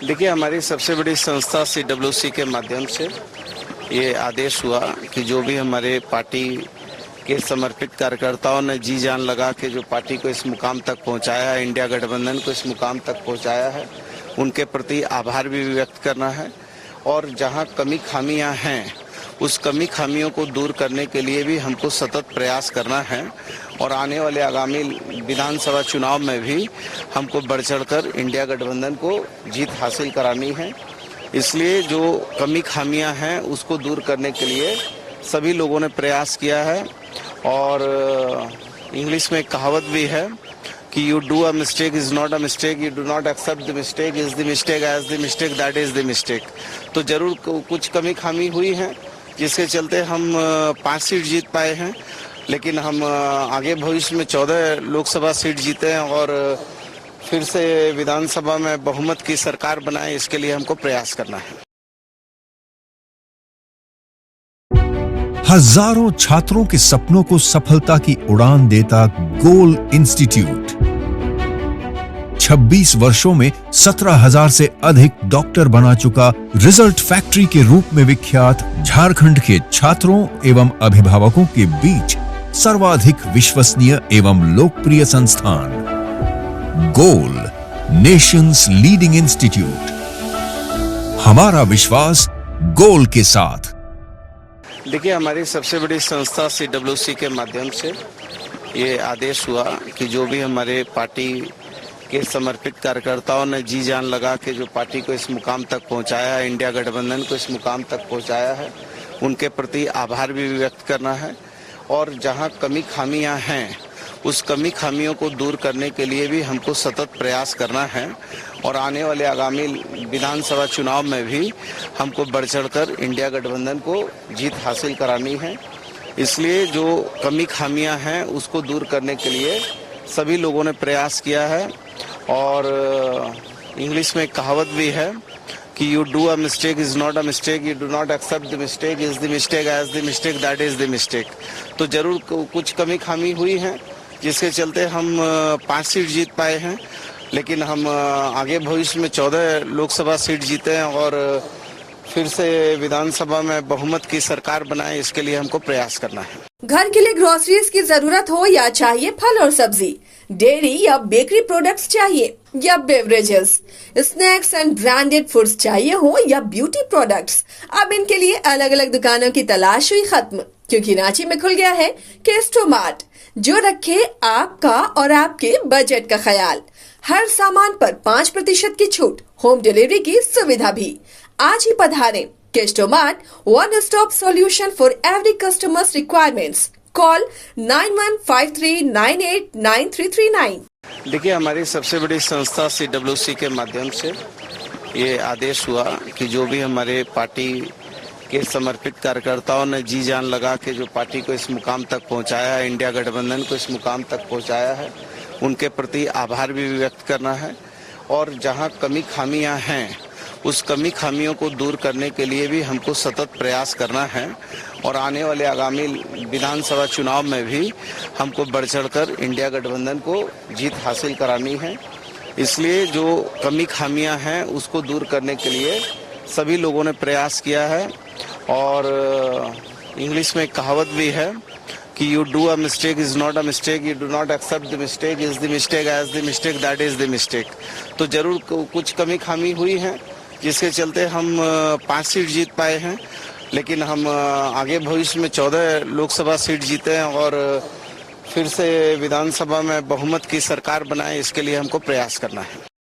देखिए, हमारी सबसे बड़ी संस्था CWC के माध्यम से ये आदेश हुआ कि जो भी हमारे पार्टी के समर्पित कार्यकर्ताओं ने जी जान लगा के जो पार्टी को इस मुकाम तक पहुंचाया है, इंडिया गठबंधन को इस मुकाम तक पहुंचाया है, उनके प्रति आभार भी व्यक्त करना है। और जहां कमी खामियां हैं, उस कमी खामियों को दूर करने के लिए भी हमको सतत प्रयास करना है। और आने वाले आगामी विधानसभा चुनाव में भी हमको बढ़ चढ़कर इंडिया गठबंधन को जीत हासिल करानी है। इसलिए जो कमी खामियां हैं उसको दूर करने के लिए सभी लोगों ने प्रयास किया है। और इंग्लिश में एक कहावत भी है कि you do a mistake is not a mistake, you do not accept the mistake is the mistake, as the mistake that is the mistake. तो जरूर कुछ कमी खामी हुई है जिसके चलते हम 5 सीट जीत पाए हैं, लेकिन हम आगे भविष्य में 14 लोकसभा सीट जीते हैं और फिर से विधानसभा में बहुमत की सरकार बनाए, इसके लिए हमको प्रयास करना है। हजारों छात्रों के सपनों को सफलता की उड़ान देता गोल इंस्टीट्यूट 26 वर्षों में 17,000 से अधिक डॉक्टर बना चुका, रिजल्ट फैक्ट्री के रूप में विख्यात, झारखंड के छात्रों एवं अभिभावकों के बीच सर्वाधिक विश्वसनीय एवं लोकप्रिय संस्थान गोल, नेशंस लीडिंग इंस्टीट्यूट। हमारा विश्वास गोल के साथ। देखिए, हमारी सबसे बड़ी संस्था CWC के माध्यम से ये आदेश हुआ कि जो भी हमारे पार्टी के समर्पित कार्यकर्ताओं ने जी जान लगा के जो पार्टी को इस मुकाम तक पहुंचाया है, इंडिया गठबंधन को इस मुकाम तक पहुंचाया है, उनके प्रति आभार भी व्यक्त करना है। और जहां कमी खामियां हैं, उस कमी खामियों को दूर करने के लिए भी हमको सतत प्रयास करना है। और आने वाले आगामी विधानसभा चुनाव में भी हमको बढ़ चढ़कर इंडिया गठबंधन को जीत हासिल करानी है। इसलिए जो कमी खामियां हैं उसको दूर करने के लिए सभी लोगों ने प्रयास किया है। और इंग्लिश में एक कहावत भी है कि you do a mistake is not a mistake, you do not accept the mistake is the mistake, as the mistake that is the mistake. तो जरूर कुछ कमी खामी हुई है जिसके चलते हम 5 सीट जीत पाए हैं, लेकिन हम आगे भविष्य में 14 लोकसभा सीट जीते हैं और फिर से विधानसभा में बहुमत की सरकार बनाए, इसके लिए हमको प्रयास करना है। घर के लिए ग्रोसरीज की जरूरत हो या चाहिए फल और सब्जी, डेयरी या बेकरी प्रोडक्ट्स चाहिए या beverages, snacks and branded foods चाहिए हो या ब्यूटी प्रोडक्ट्स, अब इनके लिए अलग अलग दुकानों की तलाश हुई खत्म, क्योंकि रांची में खुल गया है केस्टो मार्ट, जो रखे आपका और आपके बजट का ख्याल। हर सामान पर 5% की छूट, होम डिलीवरी की सुविधा भी। आज ही पधारें Kesto mart, one stop solution for every customers requirements. Call 9153989339। देखिए, हमारी सबसे बड़ी संस्था CWC के माध्यम से ये आदेश हुआ कि जो भी हमारे पार्टी के समर्पित कार्यकर्ताओं ने जी जान लगा के जो पार्टी को इस मुकाम तक पहुंचाया है, इंडिया गठबंधन को इस मुकाम तक पहुंचाया है, उनके प्रति आभार भी व्यक्त करना है। और जहां कमी खामियां हैं, उस कमी खामियों को दूर करने के लिए भी हमको सतत प्रयास करना है। और आने वाले आगामी विधानसभा चुनाव में भी हमको बढ़ चढ़कर इंडिया गठबंधन को जीत हासिल करानी है। इसलिए जो कमी खामियां हैं उसको दूर करने के लिए सभी लोगों ने प्रयास किया है। और इंग्लिश में एक कहावत भी है कि you do a mistake is not a mistake, you do not accept the mistake is the mistake, as the mistake that is the mistake. तो जरूर कुछ कमी खामी हुई है जिसके चलते हम 5 सीट जीत पाए हैं, लेकिन हम आगे भविष्य में 14 लोकसभा सीट जीते हैं और फिर से विधानसभा में बहुमत की सरकार बनाए, इसके लिए हमको प्रयास करना है।